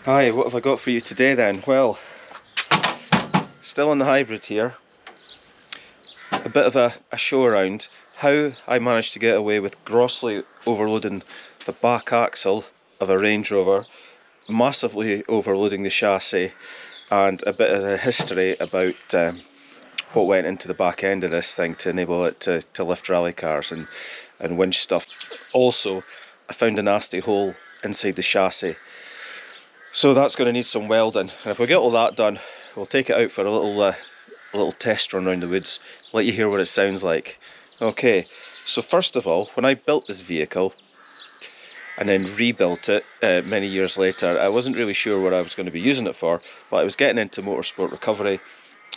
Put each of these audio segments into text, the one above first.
Hi, what have I got for you today then? Well, still on the hybrid here. A bit of a show around how I managed to get away with grossly overloading the back axle of a Range Rover, massively overloading the chassis, and a bit of a history about what went into the back end of this thing to enable it to lift rally cars and winch stuff. Also, I found a nasty hole inside the chassis. So that's going to need some welding, and if we get all that done, we'll take it out for a little test run around the woods, let you hear what it sounds like. Okay, so first of all, when I built this vehicle and then rebuilt it many years later, I wasn't really sure what I was going to be using it for, but I was getting into motorsport recovery.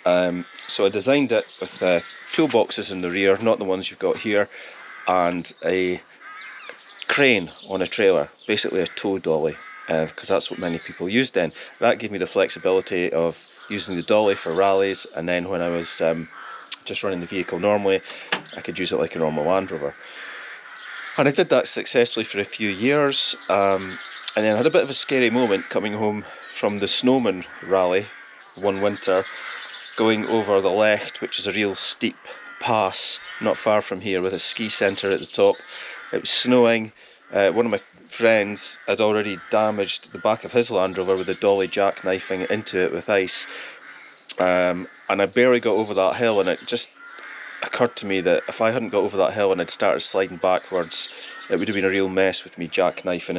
So I designed it with toolboxes in the rear, not the ones you've got here, and a crane on a trailer, basically a tow dolly. Because that's what many people used then. That gave me the flexibility of using the dolly for rallies, and then when I was just running the vehicle normally, I could use it like a normal Land Rover. And I did that successfully for a few years, and then I had a bit of a scary moment coming home from the Snowman rally one winter, going over the Lecht, which is a real steep pass not far from here with a ski centre at the top. It was snowing. One of my friends had already damaged the back of his Land Rover with a dolly jackknifing into it with ice, and I barely got over that hill, and it just occurred to me that if I hadn't got over that hill and I'd started sliding backwards, it would have been a real mess with me jackknifing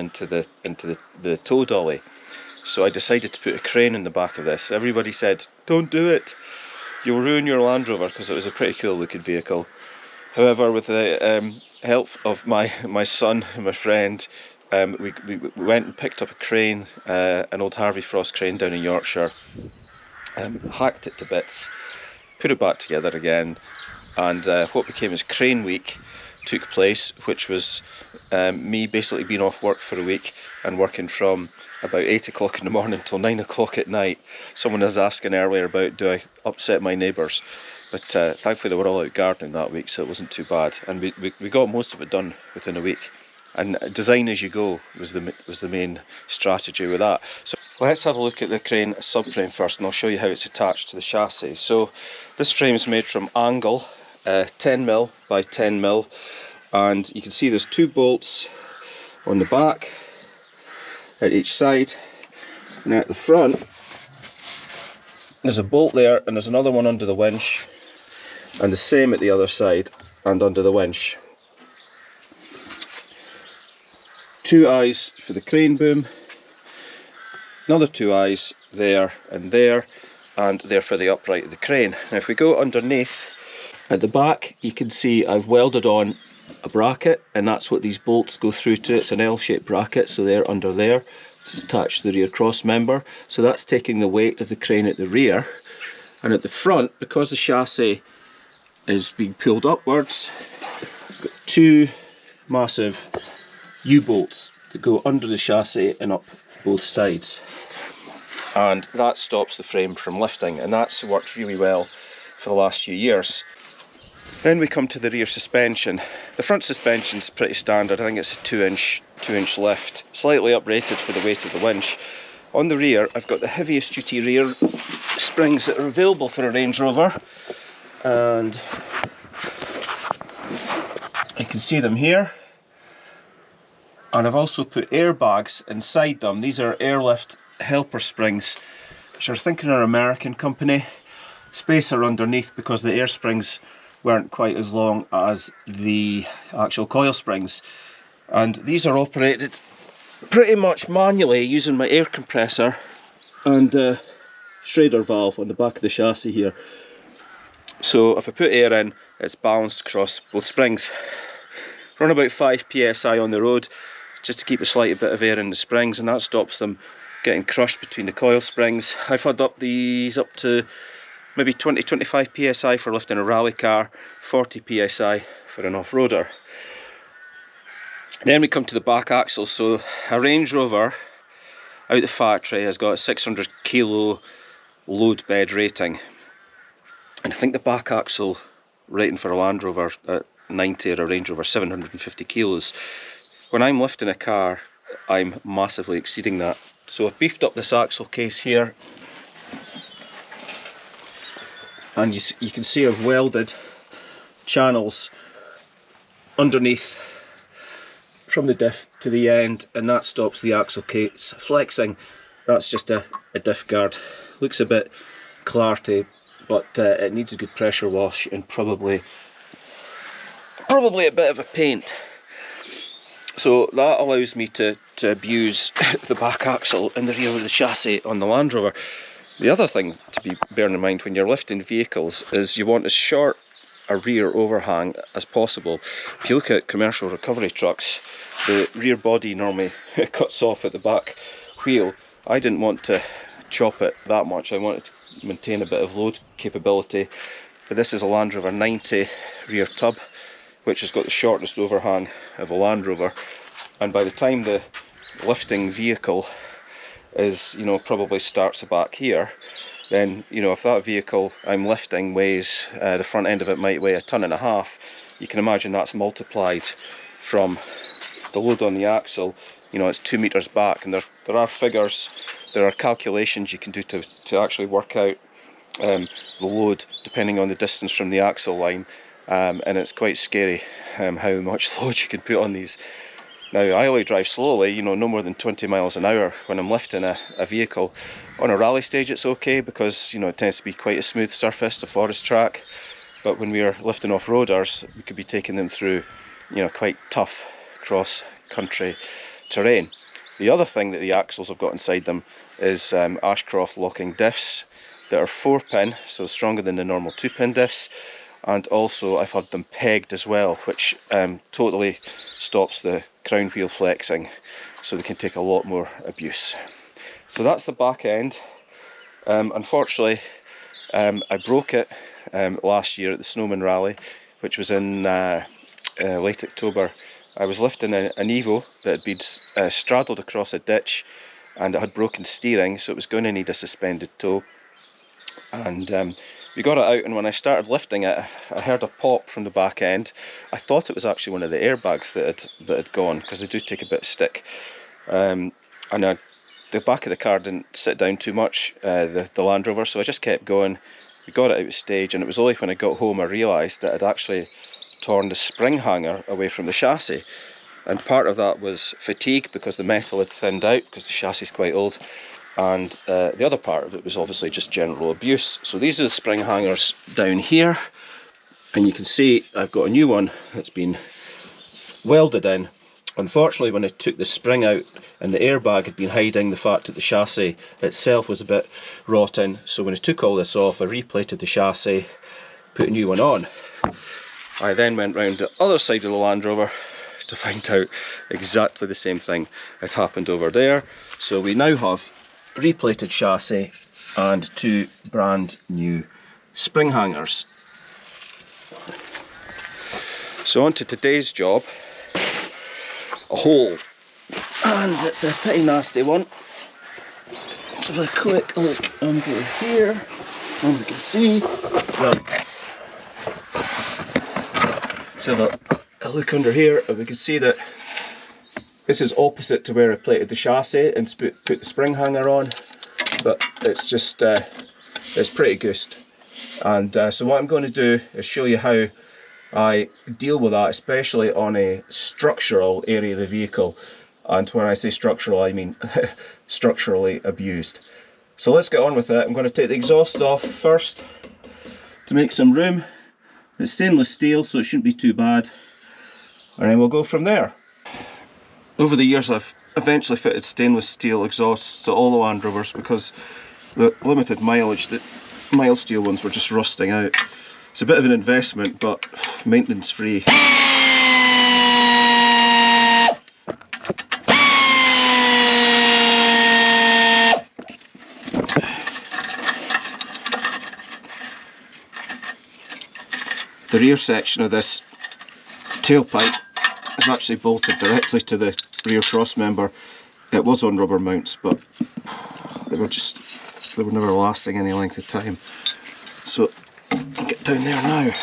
into the tow dolly. So I decided to put a crane in the back of this. Everybody said, don't do it, you'll ruin your Land Rover, because it was a pretty cool looking vehicle. However, with the help of my son and my friend, we went and picked up a crane, an old Harvey Frost crane down in Yorkshire, hacked it to bits, put it back together again, and what became as Crane Week took place, which was me basically being off work for a week and working from about 8 o'clock in the morning till 9 o'clock at night. Someone was asking earlier about, do I upset my neighbours? But thankfully they were all out gardening that week, so it wasn't too bad, and we got most of it done within a week. And design as you go was the main strategy with that. So let's have a look at the crane subframe first, and I'll show you how it's attached to the chassis. So this frame is made from angle, 10mm by 10mm, and you can see there's 2 bolts on the back at each side, and at the front there's a bolt there, and there's another one under the winch, and the same at the other side and under the winch. 2 eyes for the crane boom, another 2 eyes there, and there for the upright of the crane. Now if we go underneath, at the back you can see I've welded on a bracket, and that's what these bolts go through to. It's an L-shaped bracket, so they're under there. It's attached to the rear cross member, so that's taking the weight of the crane at the rear. And at the front, because the chassis is being pulled upwards, I've got 2 massive U-bolts that go under the chassis and up both sides, and that stops the frame from lifting, and that's worked really well for the last few years. Then we come to the rear suspension. The front suspension is pretty standard. I think it's a 2-inch lift, slightly uprated for the weight of the winch. On the rear I've got the heaviest duty rear springs that are available for a Range Rover, and you can see them here. And I've also put airbags inside them. These are Airlift helper springs, which I think are an American company. Spacer underneath because the air springs weren't quite as long as the actual coil springs. And these are operated pretty much manually using my air compressor and Schrader valve on the back of the chassis here. So if I put air in, it's balanced across both springs. Run about 5 psi on the road, just to keep a slight bit of air in the springs, and that stops them getting crushed between the coil springs. I've had up these up to maybe 20-25 psi for lifting a rally car, 40 psi for an off-roader. Then we come to the back axle. So a Range Rover out the factory has got a 600 kilo load bed rating, and I think the back axle rating for a Land Rover at 90 or a Range Rover 750 kilos. When I'm lifting a car, I'm massively exceeding that. So I've beefed up this axle case here, and you can see I've welded channels underneath from the diff to the end, and that stops the axle case flexing. That's just a diff guard. Looks a bit clarty, but it needs a good pressure wash and probably a bit of a paint. So that allows me to abuse the back axle and the rear of the chassis on the Land Rover. The other thing to be bearing in mind when you're lifting vehicles is you want as short a rear overhang as possible. If you look at commercial recovery trucks, the rear body normally cuts off at the back wheel. I didn't want to chop it that much. I wanted to maintain a bit of load capability. But this is a Land Rover 90 rear tub, which has got the shortest overhang of a Land Rover, and by the time the lifting vehicle is, you know, probably starts back here, then, you know, if that vehicle I'm lifting weighs, the front end of it might weigh 1.5 tons, you can imagine that's multiplied from the load on the axle. You know, it's 2 meters back, and there are figures, there are calculations you can do to actually work out the load depending on the distance from the axle line. And it's quite scary how much load you can put on these. Now, I only drive slowly, you know, no more than 20 miles an hour when I'm lifting a vehicle. On a rally stage it's okay because, you know, it tends to be quite a smooth surface, a forest track. But when we're lifting off-roaders, we could be taking them through, you know, quite tough cross-country terrain. The other thing that the axles have got inside them is Ashcroft locking diffs that are 4-pin, so stronger than the normal 2-pin diffs. And also I've had them pegged as well, which totally stops the crown wheel flexing, so they can take a lot more abuse. So that's the back end. Unfortunately, I broke it last year at the Snowman Rally, which was in late October. I was lifting an Evo that had been straddled across a ditch, and it had broken steering, so it was going to need a suspended tow. And we got it out, and when I started lifting it, I heard a pop from the back end. I thought it was actually one of the airbags that had gone, because they do take a bit of stick. The back of the car didn't sit down too much, the Land Rover, so I just kept going. We got it out of stage, and it was only when I got home I realised that I'd actually torn the spring hanger away from the chassis. And part of that was fatigue, because the metal had thinned out, because the chassis is quite old. And the other part of it was obviously just general abuse. So these are the spring hangers down here, and you can see I've got a new one that's been welded in. Unfortunately, when I took the spring out and the airbag had been hiding the fact that the chassis itself was a bit rotten, so when I took all this off, I replated the chassis, put a new one on. I then went round the other side of the Land Rover to find out exactly the same thing had happened over there. So we now have replated chassis and 2 brand new spring hangers. So on to today's job, a hole, and it's a pretty nasty one. Let's have a quick look under here, and we can see, let's have a look under here, and we can see that this is opposite to where I plated the chassis and put the spring hanger on, but it's just, it's pretty goosed. And so what I'm going to do is show you how I deal with that, especially on a structural area of the vehicle. And when I say structural, I mean structurally abused. So let's get on with it. I'm going to take the exhaust off first to make some room. It's stainless steel, so it shouldn't be too bad. And then we'll go from there. Over the years I've eventually fitted stainless steel exhausts to all the Land Rovers because the limited mileage, the mild steel ones were just rusting out. It's a bit of an investment, but maintenance free. The rear section of this tailpipe is actually bolted directly to the rear cross member. It was on rubber mounts, but they were never lasting any length of time. So I'll get down there now.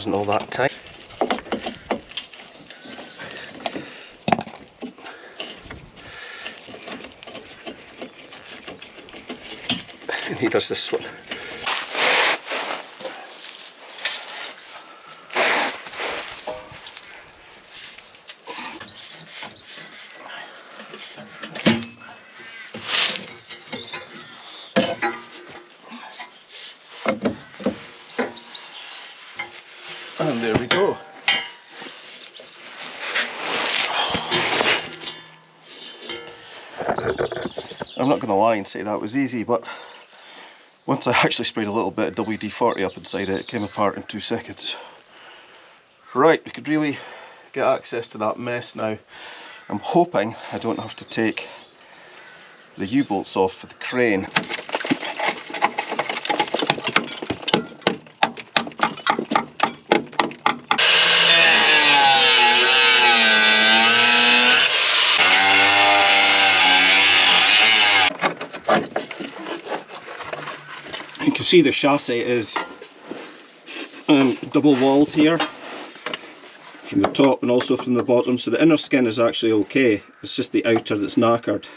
wasn't all that tight. Neither does this one. And there we go. I'm not going to lie and say that was easy, but once I actually sprayed a little bit of WD-40 up inside it, it came apart in 2 seconds. Right, we could really get access to that mess now. I'm hoping I don't have to take the U-bolts off for the crane. You can see the chassis is double walled here from the top and also from the bottom, so the inner skin is actually okay, it's just the outer that's knackered.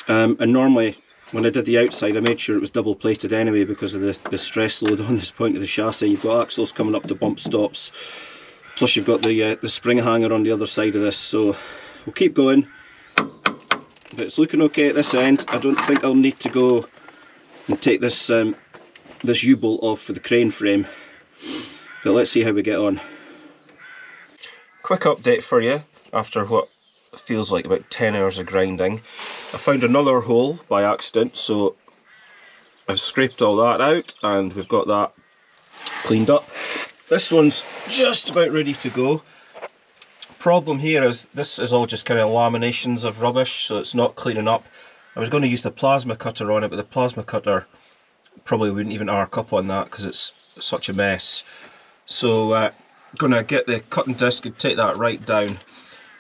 And normally when I did the outside I made sure it was double plated anyway because of the stress load on this point of the chassis. You've got axles coming up to bump stops, plus you've got the spring hanger on the other side of this, so we'll keep going. But it's looking okay at this end. I don't think I'll need to go and take this this U-bolt off for the crane frame, but let's see how we get on. Quick update for you after what feels like about 10 hours of grinding. I found another hole by accident, so I've scraped all that out and we've got that cleaned up. This one's just about ready to go. Problem here is this is all just kind of laminations of rubbish, so it's not cleaning up. I was going to use the plasma cutter on it, but the plasma cutter probably wouldn't even arc up on that because it's such a mess. So I'm going to get the cutting disc and take that right down,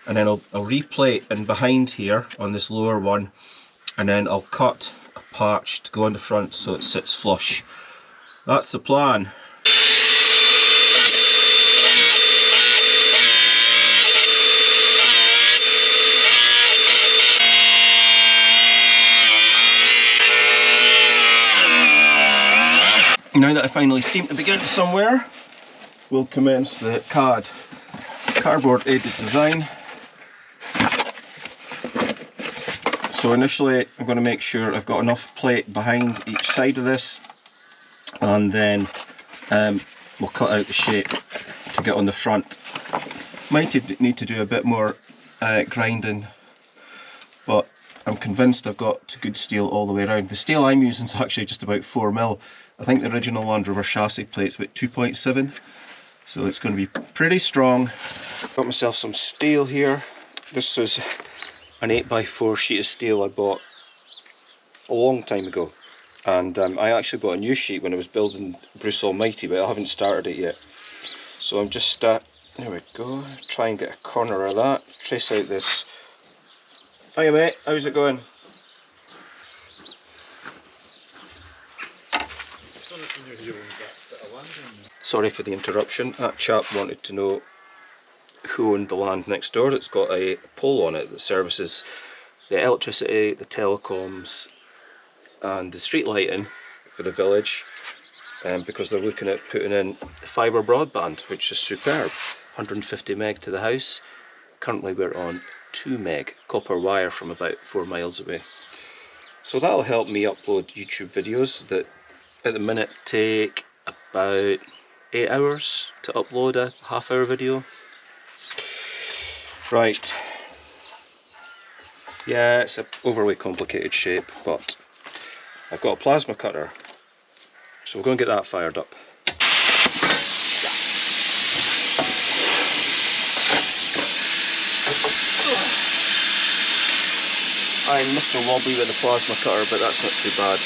and then I'll replate in behind here on this lower one, and then I'll cut a patch to go on the front so it sits flush. That's the plan. Now that I finally seem to be getting somewhere, we'll commence the CAD, cardboard aided design. So initially I'm going to make sure I've got enough plate behind each side of this, and then we'll cut out the shape to get on the front. Might need to do a bit more grinding, but I'm convinced I've got good steel all the way around. The steel I'm using is actually just about 4mm. I think the original Land Rover chassis plate's about 2.7, so it's going to be pretty strong. Got myself some steel here. This was an 8x4 sheet of steel I bought a long time ago, and I actually bought a new sheet when I was building Bruce Almighty, but I haven't started it yet. So I'm just, there we go, try and get a corner of that, trace out this. Hiya mate, how's it going? Sorry for the interruption. That chap wanted to know who owned the land next door that's got a pole on it that services the electricity, the telecoms and the street lighting for the village, because they're looking at putting in fibre broadband, which is superb. 150 meg to the house. Currently we're on 2 meg copper wire from about 4 miles away. So that'll help me upload YouTube videos that at the minute take about 8 hours to upload a half-hour video. Right. Yeah, it's an overly complicated shape, but I've got a plasma cutter, so we're going to get that fired up. I'm Mr. Wobbly with the plasma cutter, but that's not too bad.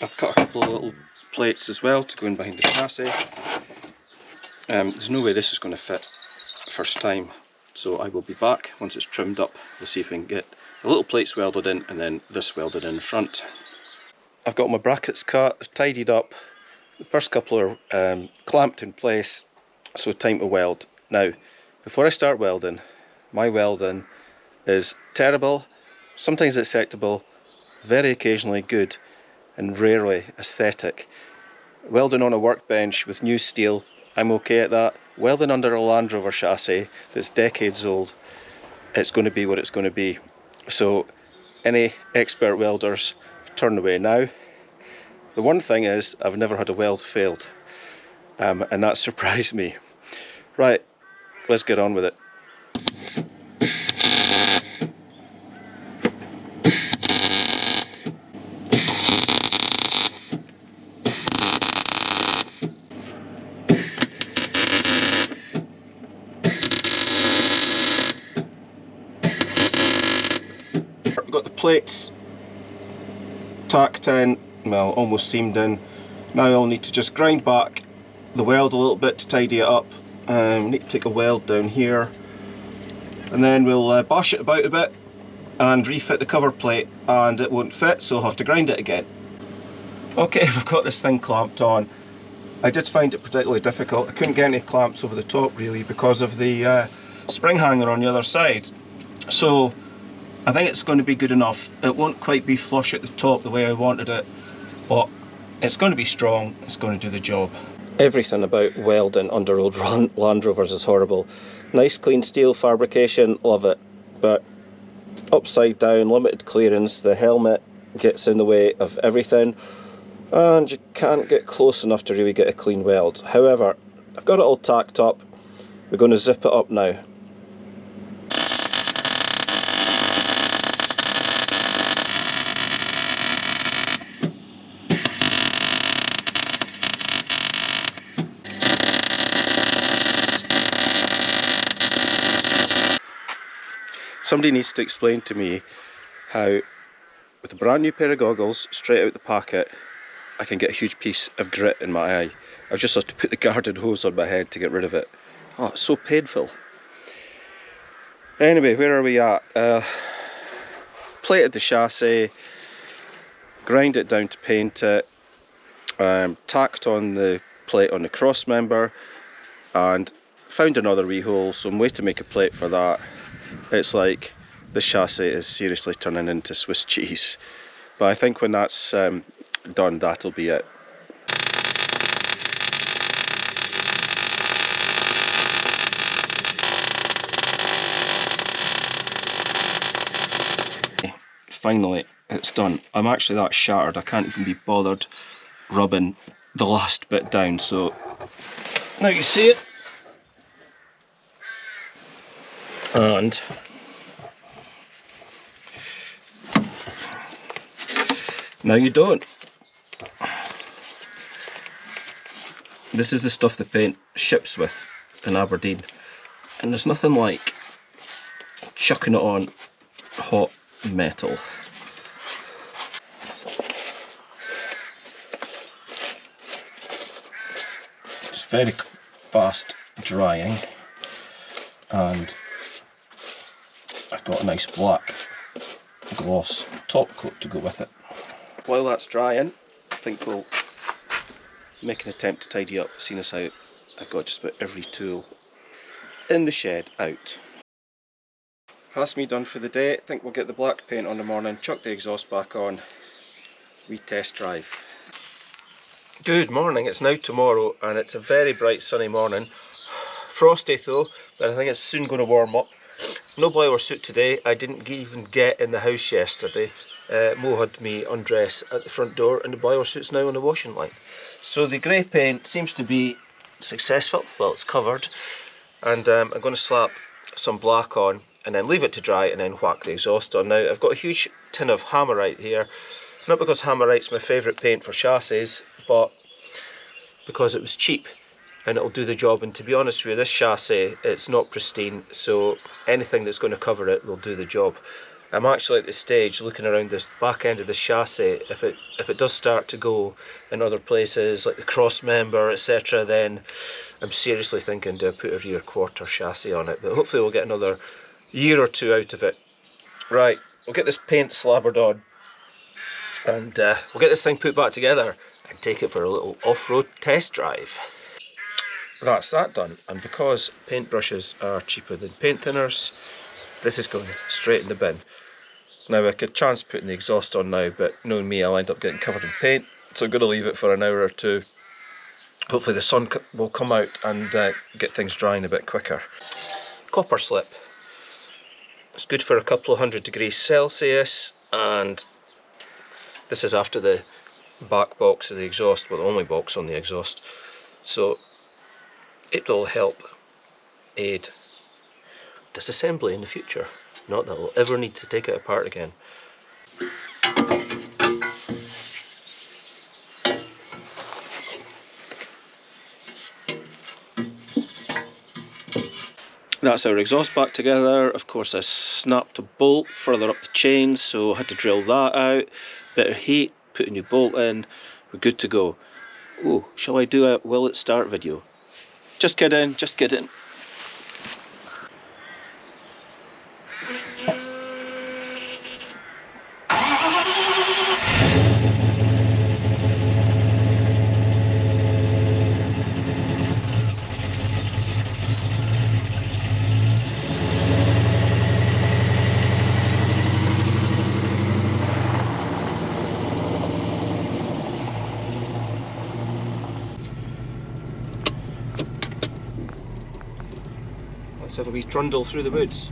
I've cut a couple of little plates as well to go in behind the chassis. There's no way this is going to fit first time, so I will be back once it's trimmed up. We'll see if we can get the little plates welded in and then this welded in front. I've got my brackets cut, tidied up. The first couple are clamped in place, so time to weld. Now, before I start welding, my welding is terrible, sometimes acceptable, very occasionally good, and rarely aesthetic. Welding on a workbench with new steel, I'm okay at that. Welding under a Land Rover chassis that's decades old, it's going to be what it's going to be. So any expert welders, turn away now. The one thing is, I've never had a weld failed, and that surprised me. Right, let's get on with it. I've got the plates tacked in, well, almost seamed in. Now I'll need to just grind back the weld a little bit to tidy it up. Need to take a weld down here, and then we'll bash it about a bit and refit the cover plate, and it won't fit, so I'll have to grind it again. Okay, we've got this thing clamped on. I did find it particularly difficult. I couldn't get any clamps over the top really because of the spring hanger on the other side. So I think it's going to be good enough. It won't quite be flush at the top the way I wanted it, but it's going to be strong, it's going to do the job. Everything about welding under old Land Rovers is horrible. Nice clean steel fabrication, love it, but upside down, limited clearance, the helmet gets in the way of everything, and you can't get close enough to really get a clean weld. However, I've got it all tacked up. We're going to zip it up now. Somebody needs to explain to me how, with a brand new pair of goggles straight out the packet, I can get a huge piece of grit in my eye. I just have to put the garden hose on my head to get rid of it. Oh, it's so painful. Anyway, where are we at? Plated the chassis, grind it down to paint it, tacked on the plate on the cross member, and found another wee hole, so I'm waiting to make a plate for that. It's like this chassis is seriously turning into Swiss cheese, but I think when that's done, that'll be it. Finally, it's done. I'm actually that shattered, I can't even be bothered rubbing the last bit down, so now you see it. And now you don't. This is the stuff the paint ships with in Aberdeen, and there's nothing like chucking it on hot metal. It's very fast drying, and I've got a nice black gloss top coat to go with it. While that's drying, I think we'll make an attempt to tidy up, seeing as how I've got just about every tool in the shed out. That's me done for the day. I think we'll get the black paint on the morning, chuck the exhaust back on, we test drive. Good morning, it's now tomorrow and it's a very bright sunny morning. Frosty though, but I think it's soon going to warm up. No boiler suit today. I didn't even get in the house yesterday. Mo had me undress at the front door and the boiler suit's now on the washing line. So the grey paint seems to be successful. Well, it's covered, and I'm going to slap some black on and then leave it to dry and then whack the exhaust on. Now I've got a huge tin of Hammerite here, not because Hammerite's my favourite paint for chassis, but because it was cheap and it'll do the job. And to be honest with you, this chassis, it's not pristine, so anything that's going to cover it will do the job. I'm actually at this stage looking around this back end of this chassis. If it does start to go in other places like the cross member, etc., then I'm seriously thinking to put a rear quarter chassis on it, but hopefully we'll get another year or two out of it. Right, we'll get this paint slabbered on and we'll get this thing put back together and take it for a little off-road test drive. That's that done, and because paintbrushes are cheaper than paint thinners, this is going straight in the bin. Now I could chance putting the exhaust on now, but knowing me, I'll end up getting covered in paint, so I'm going to leave it for an hour or two. Hopefully the sun will come out and get things drying a bit quicker. Copper slip. It's good for a couple of 100 degrees Celsius, and this is after the back box of the exhaust, well, the only box on the exhaust, so it will help aid disassembly in the future. Not that we'll ever need to take it apart again. That's our exhaust back together. Of course I snapped a bolt further up the chain, so I had to drill that out. Bit of heat, put a new bolt in, we're good to go. Oh, shall I do a will it start video? Just kidding, just kidding. Let's have a wee trundle through the woods.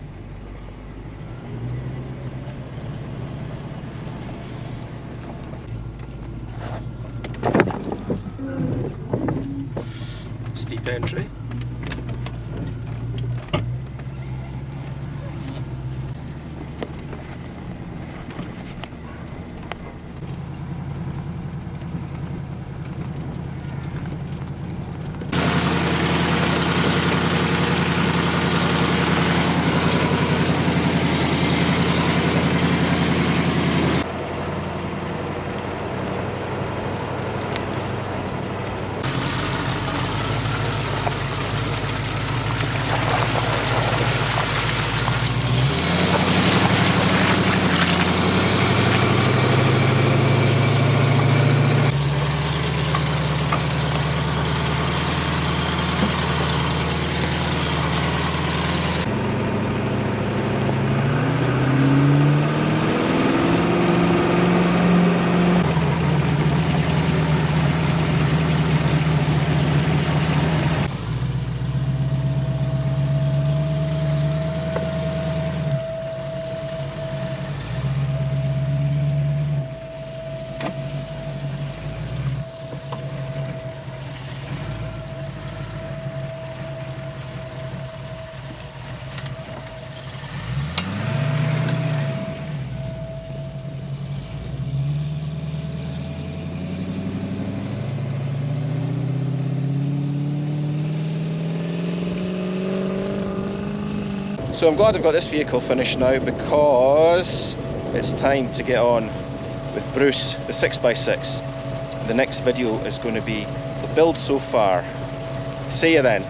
Steep entry. So I'm glad I've got this vehicle finished now, because it's time to get on with Bruce, the 6x6. The next video is going to be the build so far. See you then.